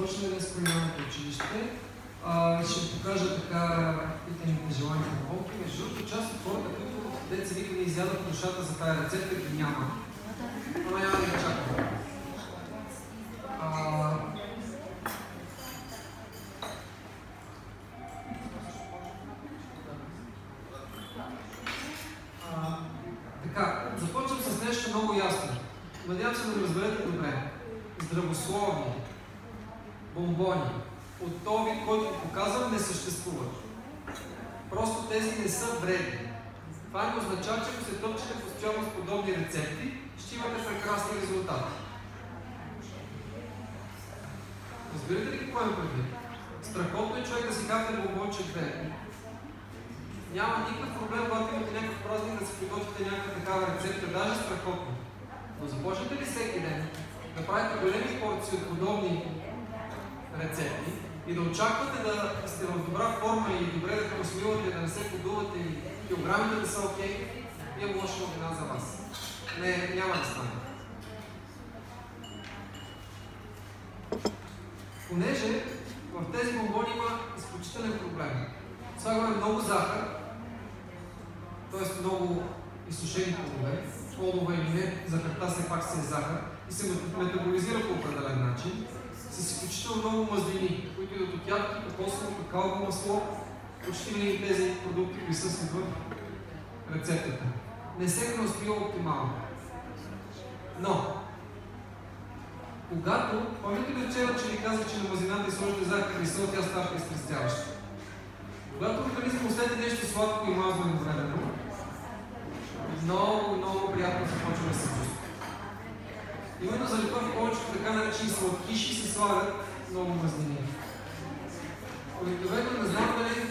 започнем днес промяната училище. Ще ви покажа така питаните желания на болки. Между другото, част от хората, които деца вика не изядат душата за тази рецепта, ги няма. Но няма да ги чакам. Така, започвам с нещо много ясно. Надявам се да го разберете добре. Здравословни бомбони от този вид, който показвам, не съществуват. Просто тези не са вредни. Това не означава, че ако се топчете постоянно с подобни рецепти, ще имате прекрасни резултати. Разбирате ли какво имам предвид? Страхотно е човек да си капне бомбонче вредни. Няма никакъв проблем, когато имате някакъв празник да си приготвите някаква такава рецепта, даже страхотно. Но започнете ли всеки ден да правите големи порции от подобни рецепти и да очаквате да сте в добра форма и добре да консумирате, да не се подувате и килограмите да са окей, имам лоша новина за вас. Не, няма да стане. Понеже в тези бомбони има изключителен проблем. Слагаме много захар, т.е. много изсушени плодове или не, захарта все пак си е захар и се метаболизира по определен начин, с изключително много мазнини, които идват от ябълки, кокосово, какаово масло, почти винаги тези продукти присъстват в рецептата. Не се конспира оптимално. Но, когато, помните ли вчера, че ви казах, че на мазнината и сложите захар и сол, тя става изтрестяваща. Когато организъм усети нещо сладко и мазнено вредено, много приятно започва да се чувства. Именно заради това в повечето така наречени сладкиши се слагат много мазнини. Обикновено не знам дали,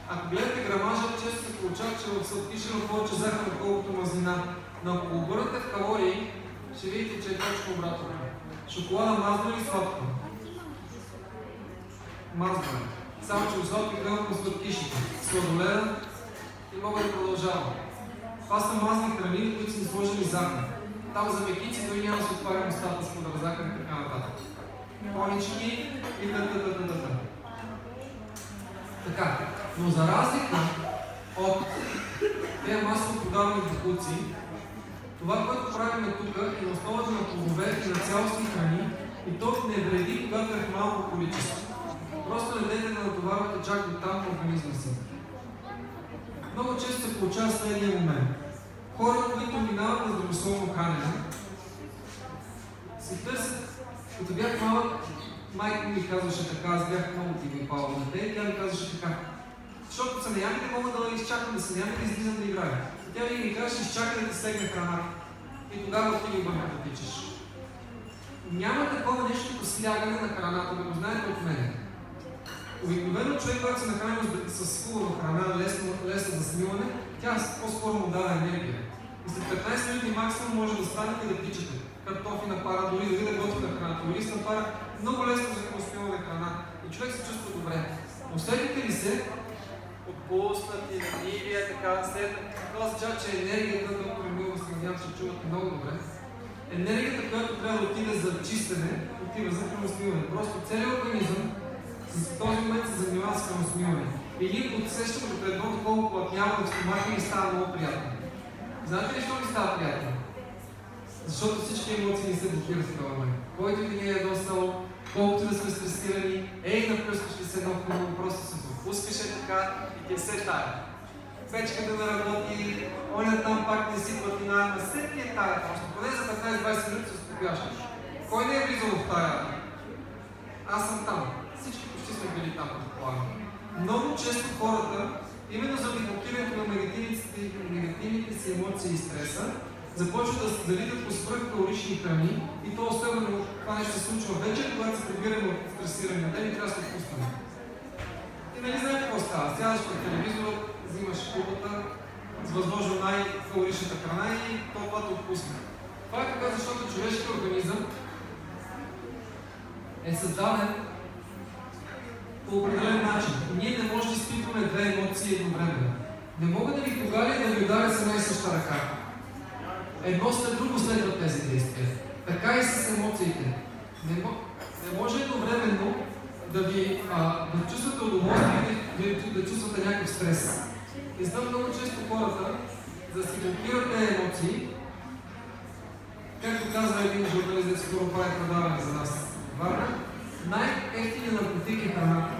ако гледате грамажа, често се получава, че в сладкиши има повече захар, отколкото мазнина. Но ако го обърнете в калории, ще видите, че е точно обратно. Шоколада мазнено или сладко? Мазнено. Само че сладко гледам по сладкишите. Сладоледа и мога да продължавам. Това са мазни храни, които са сложили захар. Там за мекици дори няма да се отварям устата с подър захар и така нататък. Понички и т.т. Така, но за разлика от тези масово продавани бутуци, това, което правим тук е на основата на плодове и на цялостни храни и то не вреди, когато е в малко количество. Просто не дайте да натоварвате чак до там в организма си. Много често се получава следния момент. Хора, които минават на здравословно хранене, се търсят. Като бях малък, майка ми казваше така, аз бях много тигипал на те и тя ми казваше така. Защото са наями, не мога да изчакам да се наями да излизам да играя. И тя ми казваше, изчакай да ти стегне храната. И тогава ти ми обърна да тичаш. Няма такова нещо като слягане на храната, да го знаете от мене. Обикновено човек, когато се нахранил с хубава храна, лесна за смилане, тя по-скоро му дава енергия. И след 15 минути максимум може да станете и да тичате. Картофи на пара, дори да готвите храната. Дори с напара много лесно за консумиране храна. И човек се чувства добре. Усетите ли се отпуснати, ленивия, така след. Това означава, че енергията, доктор Емил Василинян, ще чувате много добре. Енергията, която трябва да отиде за чистене, отива за храносмиване. Просто целият организъм в този момент се занимава с храносмиване. И ние подсещаме като едно такова плътнява в стомаха и става много приятно. Знаете ли, защо ми става приятно? Защото всички емоции ни се блокират в това момент. Който и да ни е ядосал, колкото да сме стресирани, напръскаш ли се едно хубаво, просто се допускаш така и ти е все тая. Печката да работи, оня там пак не си платина, на все ти е тая просто. Поне за 15-20 минути се успокояваш. Кой не е влизал в тая? Аз съм там. Всички почти сме били там, предполагам. Много често хората, именно заради блокирането на негативните си емоции и стреса, започват да се залитат по свръхкалорични храни и то особено това нещо се случва вечер, когато се прибираме от стресирания ден и трябва да се отпускаме. И нали знаете какво става? Сядаш пред телевизора, взимаш кубата с възможно най-калоричната храна и това те отпуска. Това е така, защото човешкият организъм е създаден по определен начин. Ние не можем да изпитваме две емоции едновременно. Не мога да ви погаля и да ви ударя с една и съща ръка. Едно след друго следват тези действия. Така и с емоциите. Не може едновременно да чувствате удоволствие и да чувствате някакъв стрес. И знам много често хората, за да си блокират тези емоции, както казва един журналист, да скоро прави предаване за нас в Варна, най-ефтиният наркотик е храната.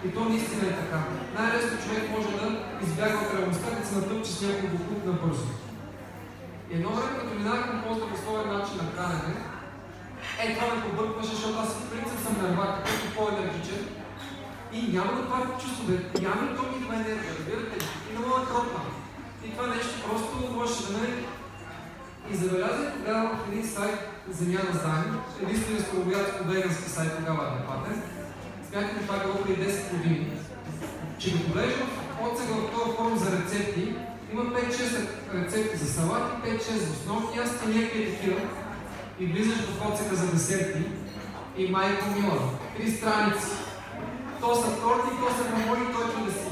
И то наистина е така. Най-лесно човек може да избягва от реалността, като се натъпче с някой бокук набързо. И едно време, като минавахме по-здравословен начин на хранене, това ме побъркваше, защото аз в принцип съм нервак, като по-енергичен. И няма да това чувство, няма и то ми това енергия, разбирате ли? И не мога да кропна. И това нещо просто можеше да ме... И забелязах тогава в един сайт Земя на заем, единствено славоядско-вегански сайт тогава адекватен. Смятам, това било преди 10 години. Че го поглеждам отсега в този форум за рецепти, има 5-6 рецепти за салати, 5-6 за основни, аз сте някакви такива. И влизаш в отсека за десерти и майко мила. 3 страници. То са торти, то са мамони, то е чудеси.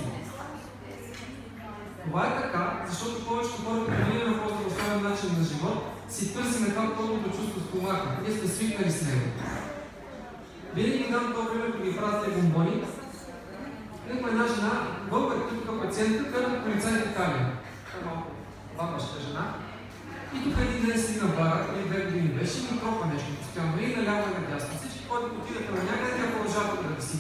Това е така, защото повечето хора, като минем на по-здравословен начин на живот, си търсиме това пълното чувство в стомаха. Ние сме свикнали с него. Винаги ги дам това пример, като ги правят тези бомбони. Имахме една жена, българка, тук пациентка, която е полицай в Италия. Малко бабаща жена. И тук един ден седи на бара, или 2 години беше, и ми тропа нещо постоянно. И наляво и надясно. Всички, които отидаха на някъде, тя продължават да виси.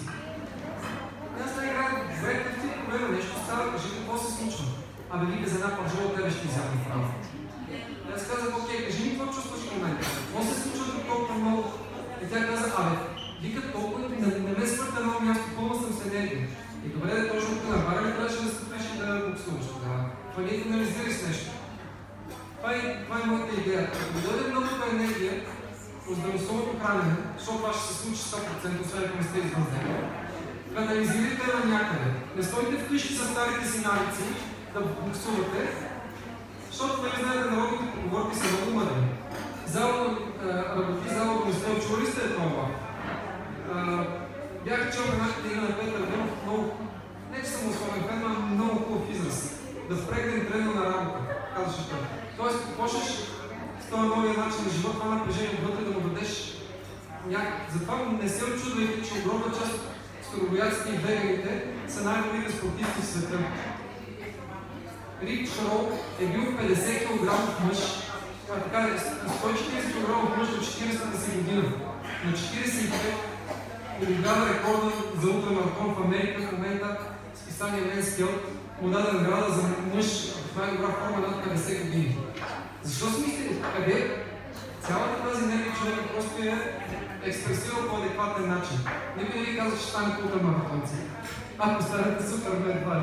Аз не играя добре, като ти проблема нещо става, кажи какво се случва. Абе, вика, за една пържола тебе ще изявам право. И аз казах, окей, кажи ми какво чувстваш в момента. Какво се случва тук толкова много? И тя каза, абе, вика, толкова не ме спърта едно място, пълна съм с енергия. И добре, да точно тук на бара, трябваше да стъпиш и да боксуваш тогава. Това не финализира с нещо. Това е моята идея. Ако дойде многото енергия от здравословното хранене, защото това ще се случи 100%, освен ако не сте извън него, канализирайте на някъде. Не стойте вкъщи с старите си навици да боксувате, защото нали знаете, народните поговорки са много мъдри. Работи залото не сте чули сте това. Бях чел една книга на Петър Дънов, много, не че съм особен фен, но много хубав израз. Да впрегнем трено на работа, казваше той. Тоест, почнеш с този новия начин на живот, това напрежение вътре да му дадеш някакъв. Затова не се очудвайте, че огромна част от суровоядците и веганите са най-добрите спортисти в света. Рик Шроу е бил 50 кг мъж, 140 кг мъж до 40-та си година. На 45 обиграва рекорда за ултрамаратон в Америка в момента с писание Men's Health му даде награда за мъж в най-добра форма над 50 години. Защо си мислите? Къде? Цялата тази енергия човека просто е експресирал по адекватен начин. Никой не ви казва, че станете ултрамаратонци. Ако станете супермен едва ли.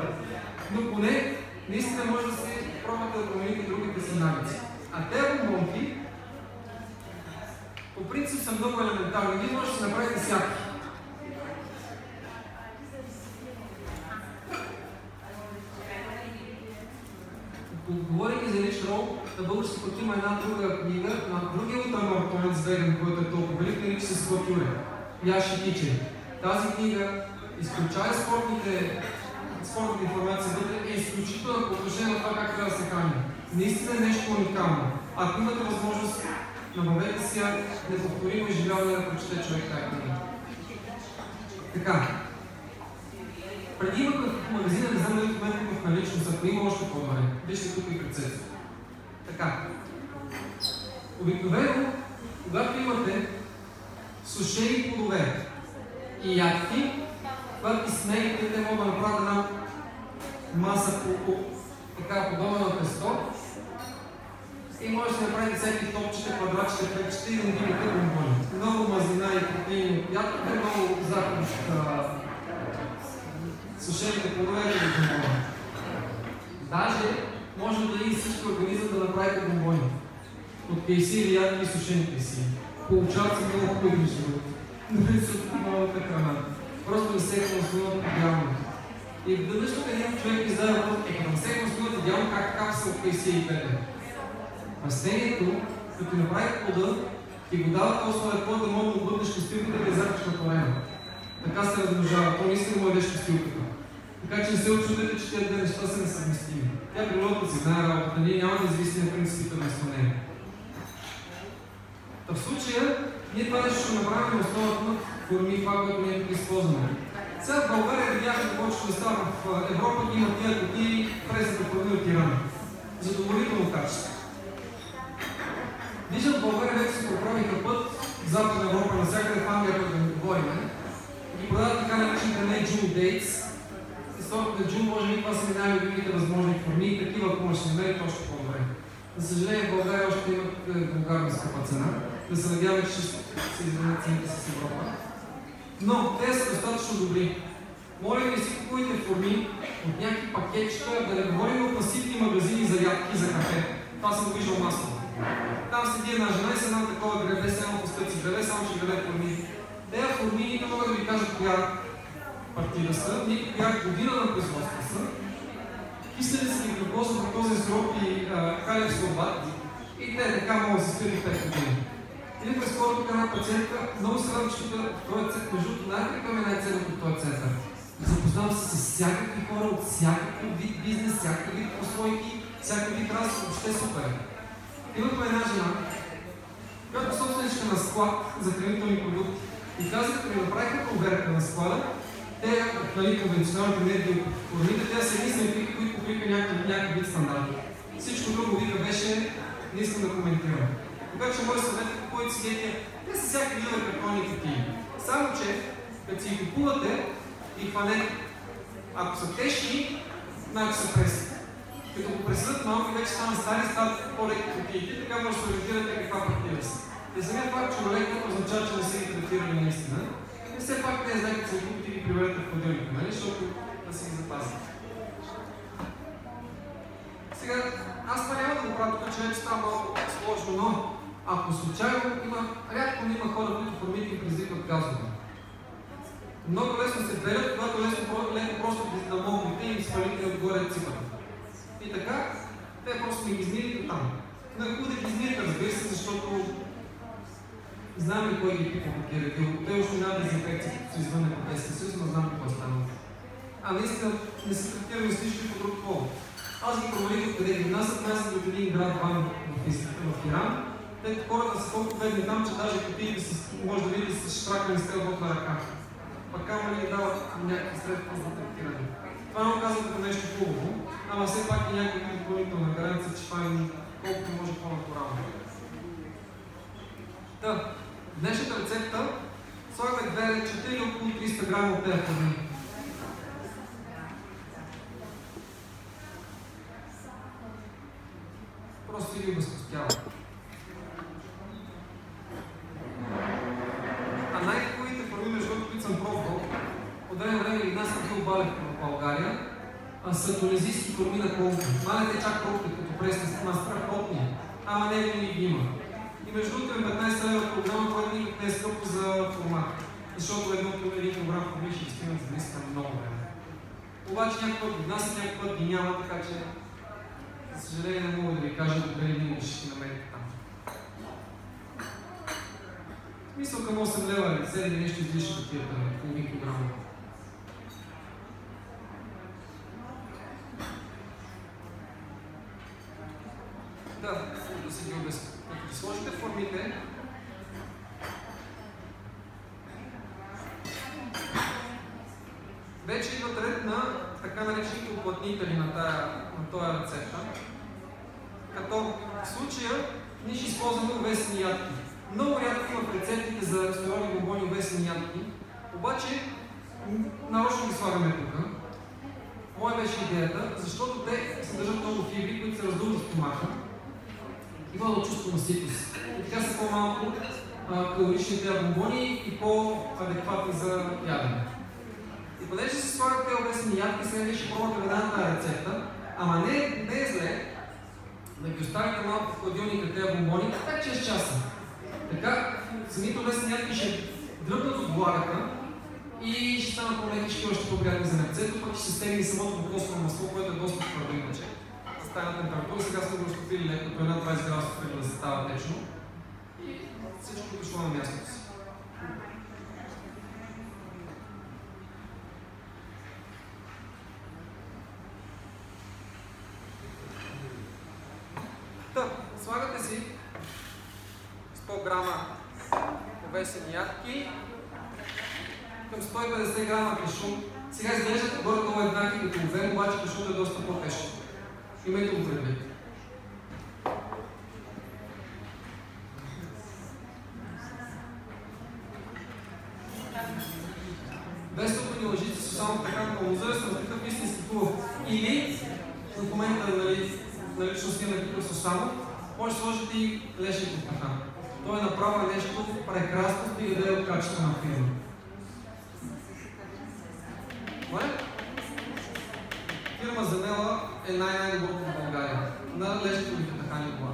Но поне наистина може да си пробвате да промените другите си навици. А тези бомбонки по принцип са много елементарни. Вие може да си направите всякакви. Говорейки за Рич Роу, на български път има една друга книга на другия ултрамаратонец веган, който е толкова велик, нарича се Скот Юре. Яши Кичен. Тази книга изключая спортната информация вътре е изключително по отношение на това как трябва да се храни. Наистина е нещо уникално. Ако имате възможност, набавете си неповторимо изживяване да прочете човек тази книга. Така. Преди имах в магазина, не знам дали в момента имах наличност, ако има още по-добре. Вижте тук и пред себе. Така. Обикновено, когато имате сушени плодове и ядки, когато ги смеете, те могат да направят една маса така подобна на песто и може да си направите всеки топчета, квадратчета, кръгчета и да надигате бомбони. Много мазнина и протеини от ядките, много захар от сушените плодове и бомбони. Даже може да и всички организъм да направите бомбони. От кейси или ядки и сушени кейси. Получават се много хубави животи. Не са малата храна. Просто не се консумират идеално. И веднъж тук един човек издаде въпрос, като не се консумират идеално, как капса от кейси и бебе. Растението, като направи плода, ти го дава този своя плод да може да отбъднеш костилката и да запиш на полена. Така се размножава. То наистина му едеш костилката. Така че не се очудете, че тези две неща са несъвместими. Тя природата си знае работата, ние няма да зависим на принципите на изпълнение. В случая, Ние това нещо ще направим основата на форми, това, което ние тук използваме. Сега в България видяхме какво ще става в Европа, има тия кутии пресната форми от Иран. Задоволително качество. Виждам, в България вече се проправиха път в Западна Европа, навсякъде в Англия, който да не говорим, и продават така наречените Jewel Dates. Историята на Jewel, може би това са най-любимите възможни форми и такива, ако ще намерите още по-добре. За съжаление, в България още имат вулгарна скъпа цена. Да се надяваме, че ще се изменят цените с Европа. Но те са достатъчно добри. Моля ви, си купувайте форми от някакви пакетчета, да не говорим от масивни магазини за ядки за кафе. Това съм го виждал масово. Там седи една жена и с една такова гребе, с едно пустъци гребе, само че гребе форми. Тези форми нито мога да ви кажа коя партида са, нито коя година на производство са. Киснали са ги глюкоза, фруктозен сироп и калиев сорбат и те така могат да се спират 5 години. Или през скоро тук една пациентка, много се радва, че тук в този център, между другото, най-какъв е най-ценното в този център. Запознавам се с всякакви хора от всякакъв вид бизнес, всякакъв вид прослойки, всякакъв вид разлик, въобще супер. Имахме една жена, която е собственичка на склад за хранителни продукти и каза, като ми направиха проверка на склада, те, нали, конвенционалните енергии от формите, те са единствените, които покриха някакъв вид стандарти. Всичко друго вика беше, не искам да коментирам. Така че мой съвет е, купувайте си гетия, те са всякакви видове картонни кутии. Само че, като си ги купувате и хванете, ако са тежки, значи са пресни. Като го пресъдат малко и вече станат стари, стават по-леки кутиите, така може да се ориентирате каква партия са. И самият факт, че леко означава, че не са ги третирали наистина. И все пак не е знае, като се купите и ги приберете в ходилника, нали? Защото да си ги запазите. Сега, аз това няма да го правя тук, че вече става малко сложно, но ако случайно рядко има хора, които формите им предизвикват газове. Много лесно се белят, когато леко просто да могат и им свалите отгоре цифрата. И така, те просто не ги измирят до там. Но е хубаво да ги измирят, разбира се, защото знам ли кой ги пипа блокират. Те още няма дезинфекция, като са извън Европейския съюз, но знам какво е станало. А наистина не са третирани с нищо по друг повод. Аз ги проверих откъде ги внасят, внасят от един град Ван в Иран. Те хората са толкова бедни там, че даже кутиите може да видите с штракани стрелбот на ръка. Пък камо ли дават някакви средства за третиране. Това не казвам като нещо хубаво, ама все пак и някаква допълнителна гаранция, че това е колкото може по-натурално. Та, днешната рецепта слагаме две речета или около 300 грама от тези форми. Просто ги обезкостява. А най-хубавите форми, между другото, които съм пробвал, от време време ги внасям в Балев в България, са тунезийски форми на колко. Малете чак колко, като пресни страхотни, ама не винаги ги има. И между другото 15 лева програма, което никак не е скъпо за формат. Защото един килограм форми ще изпинат за наистина много време. Обаче някакъв път ги внасят, някакъв път ги няма, така че за съжаление не мога да ви кажа докъде винаги ще ги намерите там. Мисъл към 8 лева или 7 нещо излишно да тията на половин килограма. Да си ги обясня. Като ги сложите формите, вече идват ред на така наречените уплътнители на този рецепта. Като в случая ние ще използваме увесени ядки. Много рядко има в рецептите за ресторани бомбони увесени ядки, обаче нарочно ги слагаме тук. Моя беше идеята, защото те съдържат много фибри, които се раздуват в стомаха. Има чувство на ситост. И така са по-малко калорични тези бомбони и по-адекватни за ядене. И понеже се слагат тези обесени ядки, сега вие ще пробвате веднага рецепта, ама не е зле да ги оставите малко в хладилника тези бомбони 5-6 часа. Така самите обесени ядки ще дръпнат от влагата и ще станат по-лекички, още по-приятни за рецепта, пък ще се стегне самото кокосово масло, което е доста твърдо иначе. Стана температура, сега сме го разтопили леко до една 20 градуса, преди да се става течно. И всичко дошло на мястото си. Слагате си 100 грама повесени ядки към 150 грама кашун. Сега изглеждат горе-долу еднакви като обем, обаче кашунът е доста по-тежък. Имайте го предвид. Без супени лъжици са само така на лозър, съм такъв истински хубав. Или, в момента налично снимаме такъв само, може да сложите и лешник от кахан. Той е направо нещо прекрасно, стига да е от качествена фирма. Фирма Занела е най-доброто в България. На лешниковите кахани това.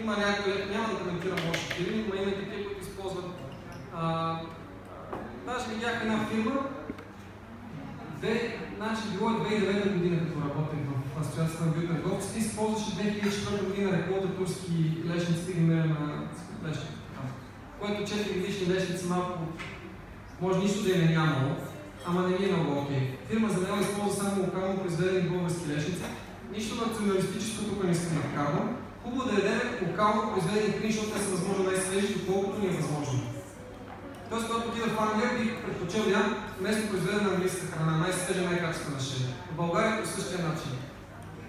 Има някои, няма да коментирам още фирми, но има и такива, които използват. Даже видях една фирма, значи било е 2009 година, като работех в асоциацията на биотърговците, използваше 2004 година реколта турски лешници и генера на лешници. Което 4 годишни лешници малко, може нищо да им е нямало, ама не ми е много окей. Фирма Занела използва само локално произведени български лешници. Нищо националистическо тук не искам да вкарвам. Хубаво да ядем локално произведени храни, защото те са възможно най-свежи, доколкото ни е възможно. Тоест, когато отида в Англия, бих предпочел да ям местно произведена английска храна, най-свежа, най-качествена шея. В България по същия начин.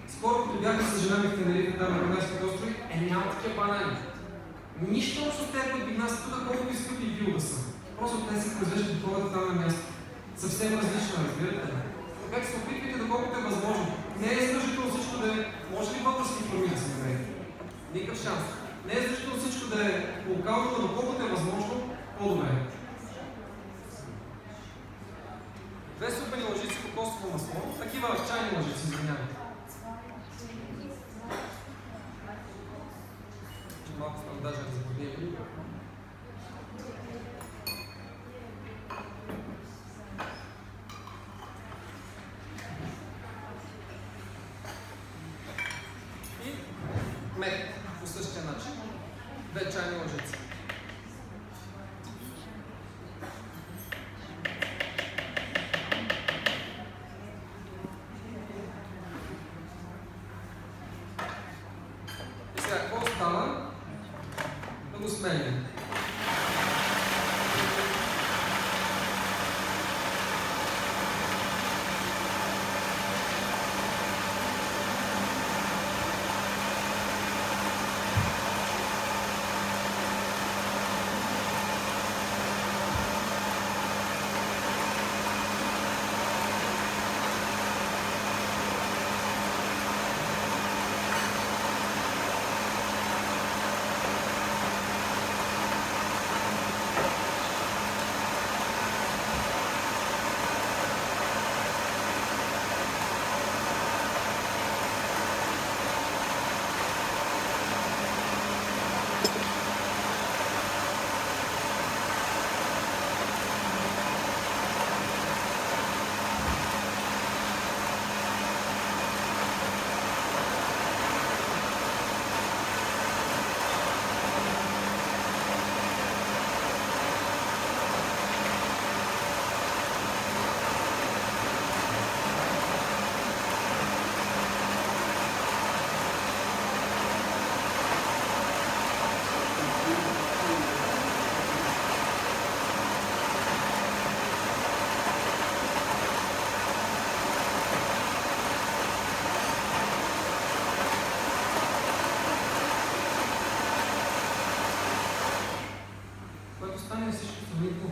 Скоро, като бяхме с жена ми в Тенерифе, там на Канарските острови, няма такива банани. Нищо общо с тези, които ги внасят тук, колкото искат и бил да са. Просто те се произвеждат хората там на място. Съвсем различно, разбирате ли? Така че се опитвайте доколкото е възможно. Не е задължително всичко да е. Може ли български форми да се намери? Никакъв шанс. Не е задължително всичко да е локално, но доколкото е възможно, по-добре. 2 супени лъжици кокосово масло, такива чайни лъжици, извинявайте. Малко сме даже разбудили. И мед по същия начин. 2 чайни лъжици. Да го сменим.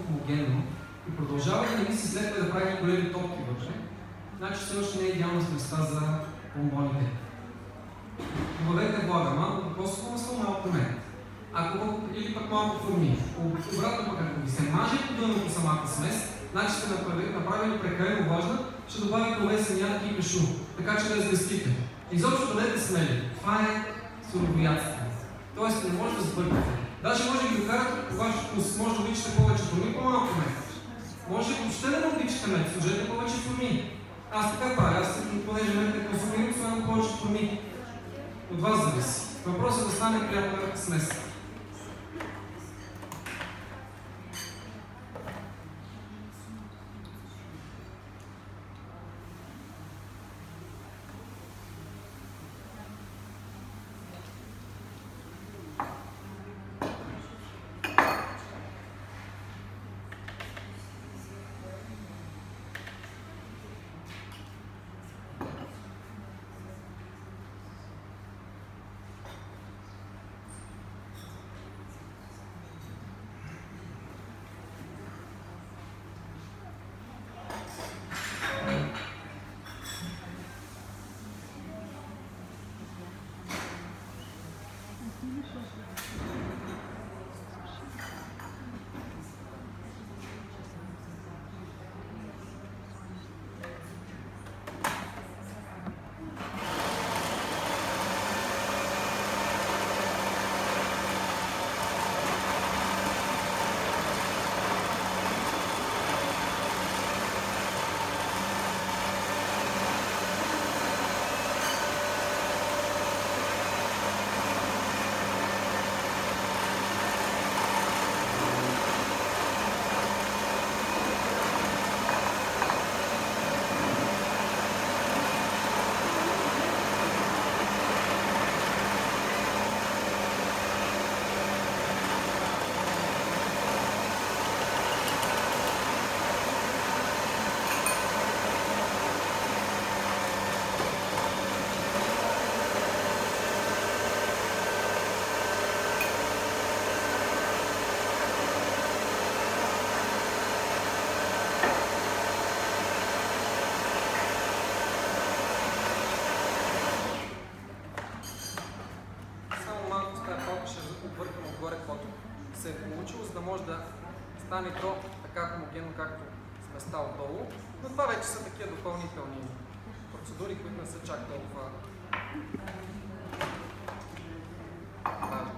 Хомогенно и продължава да не мисли след това да прави големи топки вътре, значи все още не е идеална сместа за бомбоните. Добавете влага, малко кокосово масло, малко мед. Или пък малко форми. Обратно пък, ако ви се маже по дъното самата смес, значи сте направили прекалено влажна, ще добавите овесени ядки и кашу, така че да я сгъстите. Изобщо бъдете смели. Това е суровоядство. Тоест не може да сбъркате. Даже може да ги докарате по вашето вкус. Може да обичате повече форми, по-малко мед. Може въобще да не обичате мед, сложете повече форми. Аз така правя, понеже мед е консумирам, слагам повече форми. От вас зависи. Въпросът е да стане приятна смес. нахрани то така хомогенно, както с места отдолу, но това вече са такива допълнителни процедури, които не са чак толкова важни.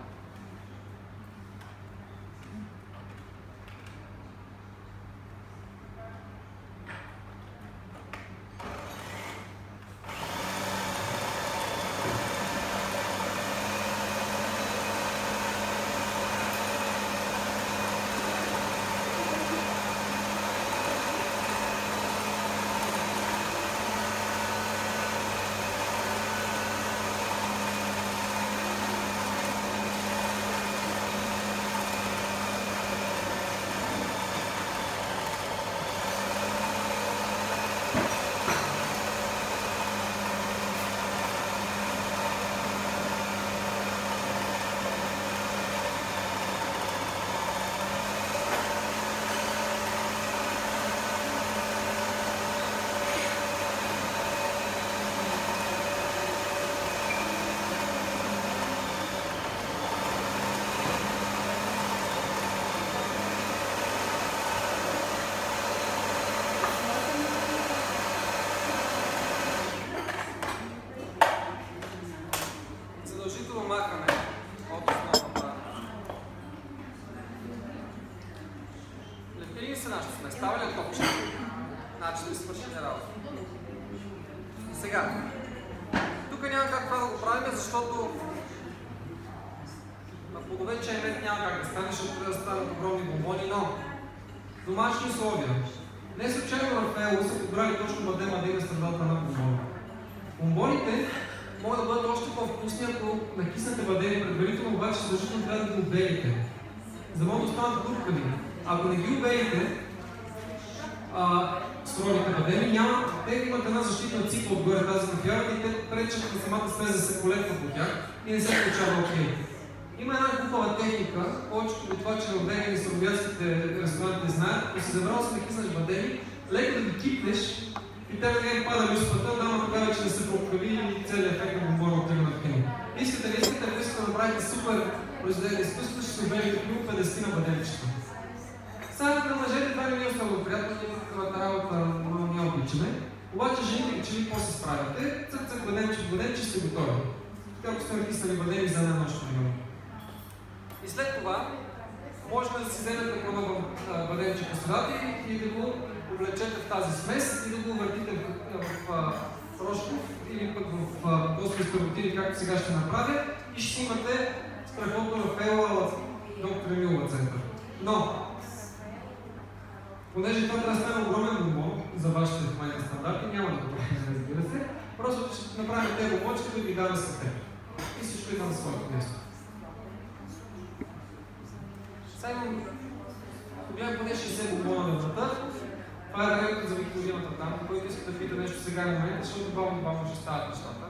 Сега, тук няма как това да го правим, защото на плодове чай мед няма как да стане, защото трябва да станат огромни бомбони, но домашни условия. Не случайно Рафаело са подбрали точно бадема да има средата на бомбони. Бомбоните могат да бъдат още по-вкусни, ако накиснете бадеми предварително, обаче задължително трябва да ги обелите, за да могат да останат хрупкави. Ако не ги обелите, суровите бадеми, те имат една защитна цикла отгоре тази на фиалата и те пречат на самата смес да се колепва по тях и не се получава окей. Има една глупава техника, повечето готвачи в вегани и сърбоядските ресторанти знаят, ако си забрал си да киснеш бадеми, леко да ги кипнеш и те да не пада люспата, дама тогава вече не са хрупкави и целият ефект на бомбона отива на кино. Искате ли искате, ако искате да направите супер произведение изкуството, ще се обелите плюс 50 на бадемчета. Само на мъжете това не ми е особено приятно, никаквата работа много не обичаме. Обаче жените, че ви по-се справяте, цък бадемче сте готови. Както сте написали бадеми за една нощ примерно. И след това можете да си вземете по едно бадемче по средата и да го облечете в тази смес и да го въртите в Рошков или пък в Господ Старотини, както сега ще направя, и ще си имате страхотно Рафаело в доктор Емилова център. Но, понеже това трябва да стане огромен бомбон за вашите майни стандарти, няма да го правим, разбира се, просто ще направим те бомбончета да ги даме с теб. И всичко има на своето място. Сега имам, ако бях поне 60 бомбона на врата, това е времето за викторината там, който иска да пита нещо сега на момента, защото бавно ще стават нещата.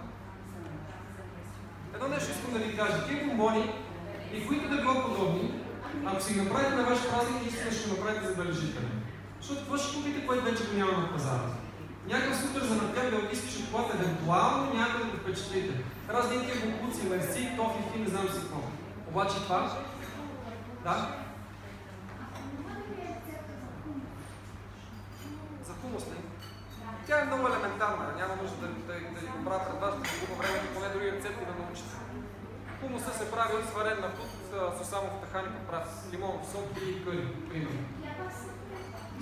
Едно нещо искам да ви кажа, тия бомбони и които да било подобни, ако си ги направите на ваш празник, истина ще го направите забележителен. Защото какво ще купите, което вече го няма на пазара? Някакъв супер за напяк белгийски шоколад, евентуално някъде да го впечатлите. Разни тия бокуци, мерси, тофи, не знам си какво. Обаче това, да? За хумус ли? Тя е много елементарна, няма нужда да ви го правя пред вас, да ви губа времето, поне дори рецепти да научите. Хумуса се прави от сварен напут, сусамов тахани прав, лимонов сок и къри, примерно.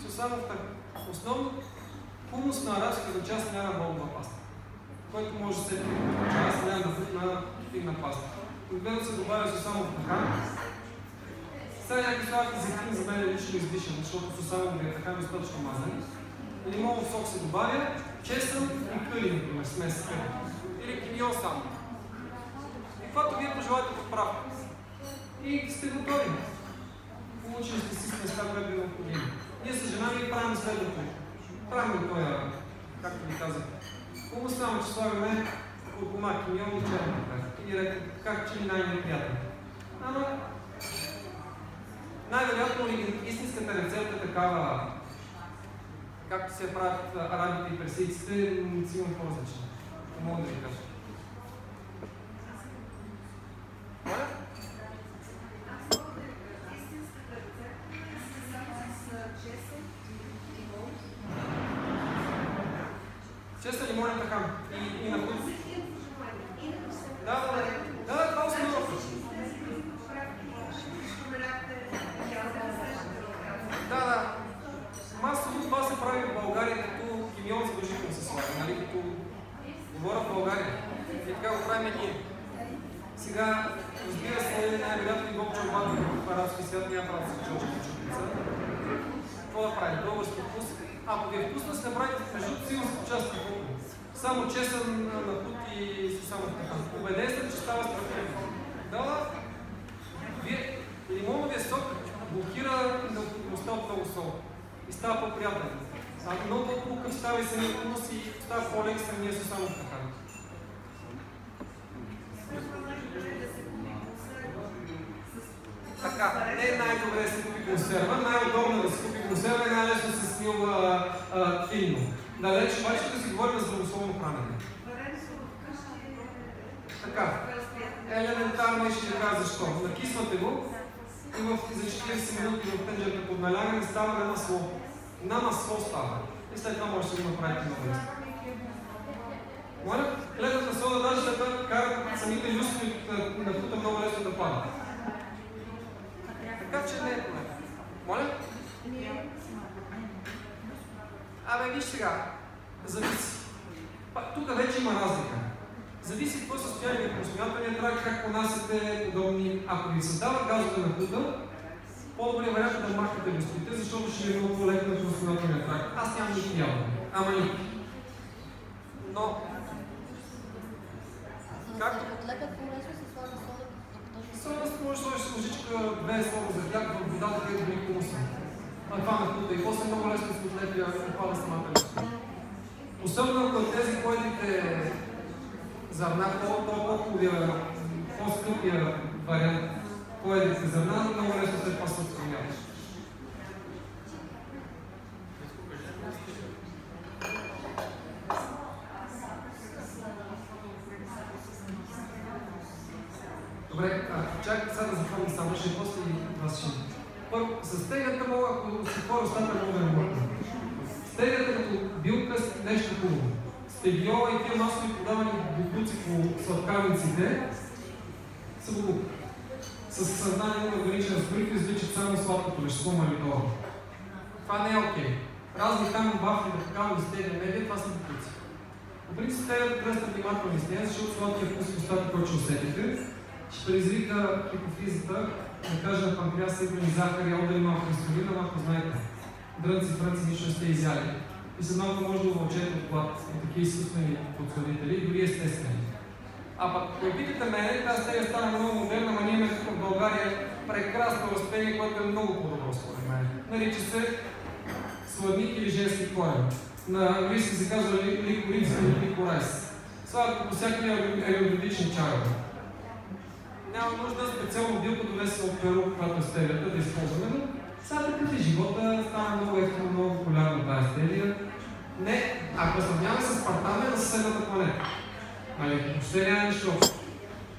Сусамов тахани. Основно хумус на арабската част няма болна паста, който може да се част няма на фигна паста. Отгледно се добавя сусамов тахан. Сега някакви сладки зехтин за мен е лично излишен, защото сусамовия тахан е достатъчно мазен. Лимонов сок се добавя, чесън и къри, например, смес с къри. Или кимион само. И каквото вие пожелаете подправка. И сте готови. Получили сте си сместа, която е необходимо. Ние с жена ми правим следното. Правим това, както ви казах. Хубаво само, че слагаме куркума, кимион и черен пепер. И река, как че ли най-неприятно. Ама, най-вероятно истинската рецепта е такава, както се правят арабите и персийците, си имам по-различна. Не мога да ви кажа. Честен лимонен тахан. И на които. Да, това основа. Да. Масово това се прави в България, като гимион задължително се слага, нали? Като говоря в България. И така го правим ние. Сега, разбира се, най-вероятно и Бог чорбата в арабски свят няма право да се чочи по чупица. Какво да прави? Български вкус. Ако ви е вкусно, се направите в между сигурно се участва в само чесън на пут и сусамът тахан. Убеден сте, че става страхотно. Да, вие лимоновия сок блокира необходимостта от много сол. И става по-приятен. Много по-хубав става и самия хумус и става по-лек самия сусамът тахан. Така, не е най-добре да се купи консерва, най-удобно да се купи консерва и най-лесно се снива филно. Далеч, обаче да си говорим за здравословно хранене. Така, елементарно и ще ви кажа защо. Накисвате го и за 40 минути в тенджерата под налягане става на масло. На масло става. И след това може да го направите много лесно. Моля, хлебната сода даже след това карат самите люстри на пута много лесно да падат. Така че не е проблем. Моля? Виж сега. Зависи. Тук вече има разлика. Зависи какво състояние ви просмятания тракт, как понасяте подобни. Ако ви създава газове на пута, по-добре вариант е да махнете люстрите, защото ще е много по-леко на просмятания тракт. Аз нямам никакви ябълни. Ама никакви. Но... Както? Сода може да сложиш с лъжичка 2 слова за хляб в водата, където били хумуса. Това на пута и после много лесно се отлепя и опада самата люстра. Особено ако тези поедите зърна, по-скъпия вариант поедите зърна, много лесно след това се отстраняваш. Добре, чакай сега да запомня само, ще после и вас ще. Първо, с стегата мога, ако си хора остата, мога да не мъртва. Стегата като билка е нещо хубаво. Стегиола и тия масови подавани бутуци по сладкавниците са глупо. С една неограничен разгорител изличат само сладкото вещество малитола. Това не е окей. Разни там вафли да покавам стегна медия, това са бутуци. По принцип стегата трябва да сте внимателни с нея, защото сладкия вкус в устата, който ще усетите, ще предизвика хипофизата, да кажа на панкреаса, идвани захар, ял да има инсулина, ако знаете. Дрънци, фрънци, нищо не сте изяли. И след малко може да увълчете от глад от такива изкуствени подсладители, дори естествени. Пък, ако питате мене, тази стега стана много модерна, ама ние имаме тук в България прекрасно разпение, което е много по-добро според мен. Нарича се сладник или женски корен. На английски се казва ликорис или ликорайс. Сладко по всякакви аеробиотични чарове. Няма нужда специално билка донесе от Перу, когато е стелията, да използваме, но сега такъв е живота, става много ефтино, много популярно тази стелия. Не, ако сравняваме с Спартана на съседната планета. Въобще няма нищо общо.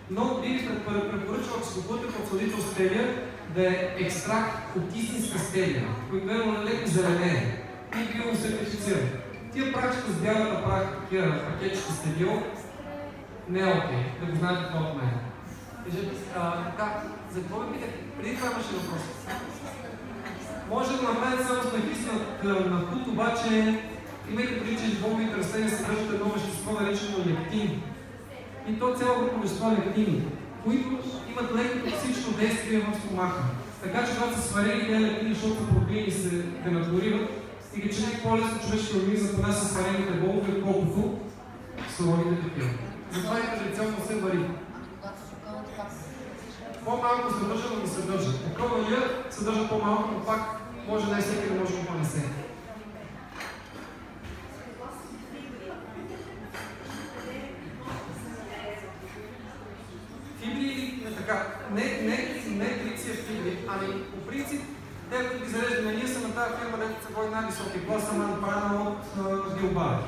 Но би ви препоръчал, ако се купувате подсладител стелия, да е екстракт от истинска стелия, който е леко зеленее и биосертифициран. Тия прачка с бялата прах, такива пакетчета стелио, не е окей, да го знаете това от мен. Така, за какво ви питате? Преди това имаше въпрос. Може да направите само с накис на пут, обаче имайте преди, че бомбовите растения съдържат едно вещество, наречено лектин. И то цяло група вещества лектини, които имат леко токсично действие в стомаха. Така че когато са сварени тези лектини, защото протеини се денатуrirат и ги чини по-лесно човешкия организъм да понася сварените болове, отколкото суровите такива. Затова и традиционно се вари. По-малко съдържа, но ги съдържа. Окровалия съдържа по-малко, но пак може не всеки да може да понесе. Фибри или не така? Не триция фибри, ами по принцип, те които ги зареждаме, ние са на тази фирма, дето се води най-високи класа, направена от Билбаев.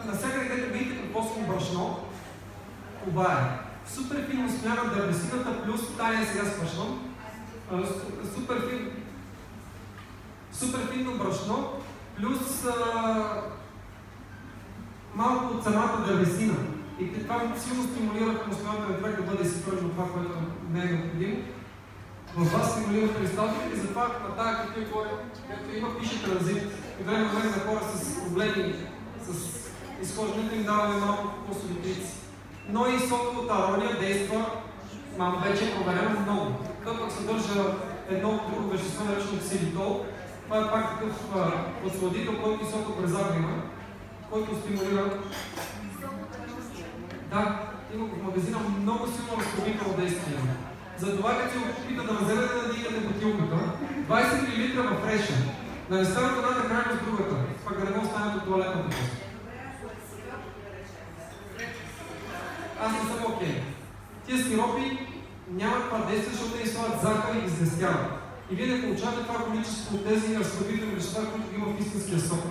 Навсякъде, където видите кокосово брашно, това е. Супер финно смяна дървесината плюс тая сега свършвам. Супер финно брашно плюс малко от самата дървесина. И това силно стимулира хромостимулаторния тракт да бъде изпълнено това, което не е необходимо. В вас стимулира перисталтиката и затова на тази картина, където има пише транзит. От време на време на хора с проблеми с изхождането им даваме малко по-солитрици. Но и соковата арония действа, вече е проверено много. Той пък съдържа едно друго вещество, наречено ксилитол. Това е пак такъв подсладител, който и сокът през има, който стимулира. Да, има в магазина много силно разпределително действие. Затова, като се опита да вземете да дигате бутилката, 20 мл в реша, да не станат едната крайност с другата, пак да не може останат от туалетната пост. Аз не съм окей. Тия сиропи нямат това действие, защото те слагат захар и изнестяват. И вие не получавате това количество от тези разпределителни вещества, които ги има в истинския сок.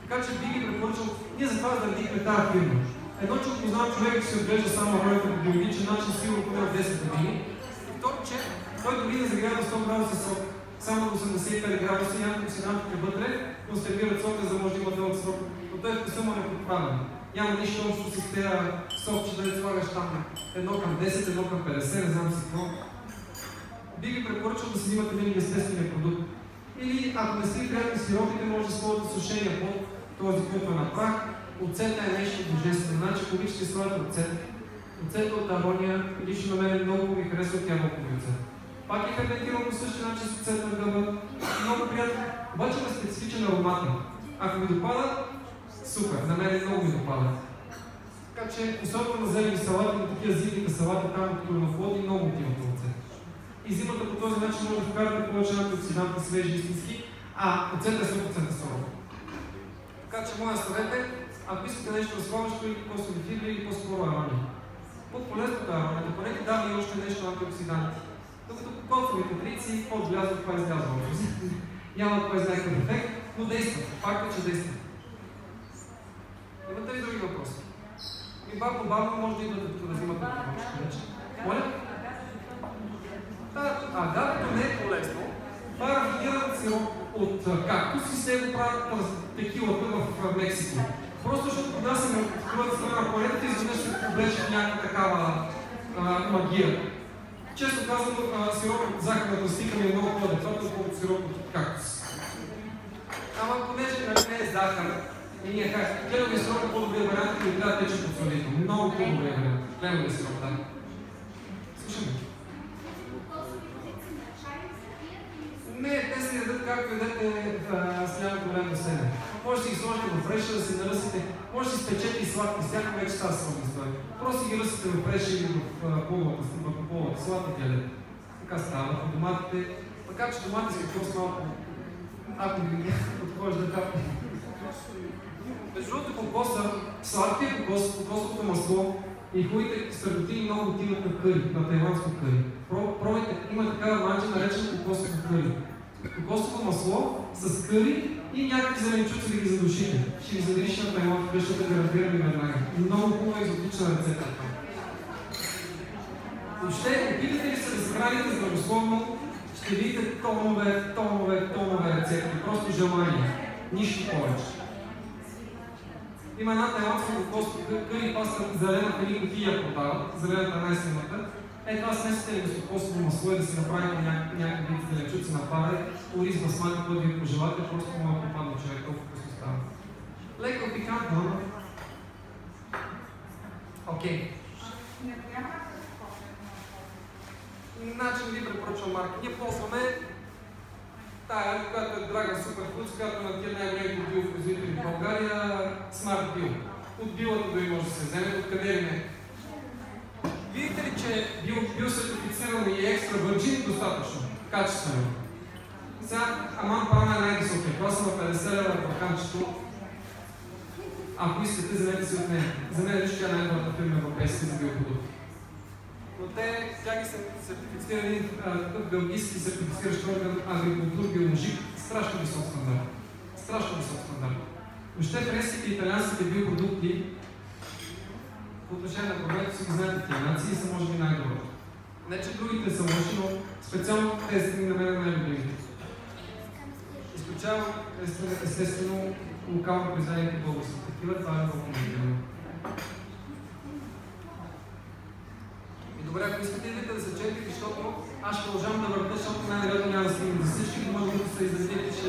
Така че би ги препоръчал, ние затова заредихме тази фирма. Едно, че опознавам човек, че се отглежда само ролята по биологичен начин, сигурно поне от 10 години. И второ, че той дори не загрява на 100 градуса сок, само на 85 градуса и антиоксидантите вътре, консервират сока, за да може да има дълъг срок. Но той е вкуса му неподправен. Няма нищо общо с тези сокче, да слагаш там едно към 10, едно към 50, не знам си какво. Би ви препоръчал да си взимате винаги естествения продукт. Или ако не си приятни сиропите, може да използвате сушения под този, който е на прах. Оцета е нещо божествено. Значи, ако обичате слагате оцет. Оцета от арония, лично на мен много ми харесва от ябълкови оцет. Пак е ферментиран по същия начин с оцет на гъба. Много приятно. Обаче има специфичен аромат. Ако ви допада, супер. На мен много ми допада. Така че, особено на зелени салати, на такива зимните салати, там от кореноплоди, много отиват оцет. И зимата по този начин може да вкарате повече антиоксиданти, свежи, истински, а оцета е 100% суров. Така че, моя съвет е, ако искате нещо разхващащо или по-солифидно или по-скоро арония. По-полезната аронията, поне ти дава и още нещо антиоксиданти. Докато кокосовите трици, по-влязва, това излязва. Няма кой знае какъв ефект, но действа. Факт е, че действа. Имате ли други въпроси? И бавно може да идвате тук да взимате вече. Моля? Агавето не е полезно. Това е рафиниран сироп от кактус и с него правят текилата в Мексико. Просто защото кога се от другата страна на планетата изведнъж се облече в някаква такава магия. Често казвам, сироп от захарната стика ми е много по-адекватно, отколкото сироп от кактус. Ама понеже не е захар, и ние как, клевовия сироп е по-добрия вариант, и трябва да тече подсолител. Много по-добрия вариант. Клевовия сироп, да. Слушаме. Не, те се ядат както ядете слямото време до себе. Може да си ги сложите в реша, да си наръсите. Може да си спечете и сладки, всяка вече става сладка история. Просто ги ръсите в реша или в половата сладки ядете. Така става, в доматите. Така че домати с какво малко. Ако ги подхожда капи. Между другото кокоса, сладкия кокос, кокосовото масло и хубавите сърдотини много отиват на къри, на тайландско къри. Пробайте, има такава манджа, наречена кокосово къри. Кокосово масло с къри и някакви зеленчуци да ги задушите. Ще ви задиши на тайланд, защото да гарантирам и веднага. Много хубава екзотична рецепта. Въобще, опитате ли се да се храните здравословно, ще видите тонове рецепти. Просто желание. Нищо повече. Има една тайландска кокосова къри паста зелена, къде кутия продават, зелената най-силната. Това смесите ли с кокосово масло и да си направите някакви вид зеленчуци на пара, ориз, басмати, който ви пожелате, просто може да попадне човек, толкова вкусно става. Леко пикантно. Окей. Начин ви препоръчвам марки. Ние ползваме тая, която е Dragon Superfoods, която е на тия най-големите биопроизводители в България, Smart Bio. От билата дори може да се вземе, откъде ли не. Видите ли, че биосертифицирано и екстра върджин достатъчно, качествено. Сега Аман Пана е най-високия. Това са на 50 лева в балканчето. Ако искате, вземете си от нея. За мен лично е най-добрата фирма европейска за биопродукти. Но тя ги са сертифицирани такъв белгийски сертифициращ орган Агрикултур Биоложик. Страшно висок стандарт. Страшно висок стандарт. Въобще френските и италианските биопродукти по отношение на проблемето си ги знаете тия нации и са може би най-доброто. Не, че другите са лоши, но специално тези на мен най-любимите. изключава естествено локално произведените български такива, това е много модерно. И добре, ако искате идвате да се четете, защото аз ще продължавам да върта, защото най-вероятно няма да стигне за всички, но може да се издадете, че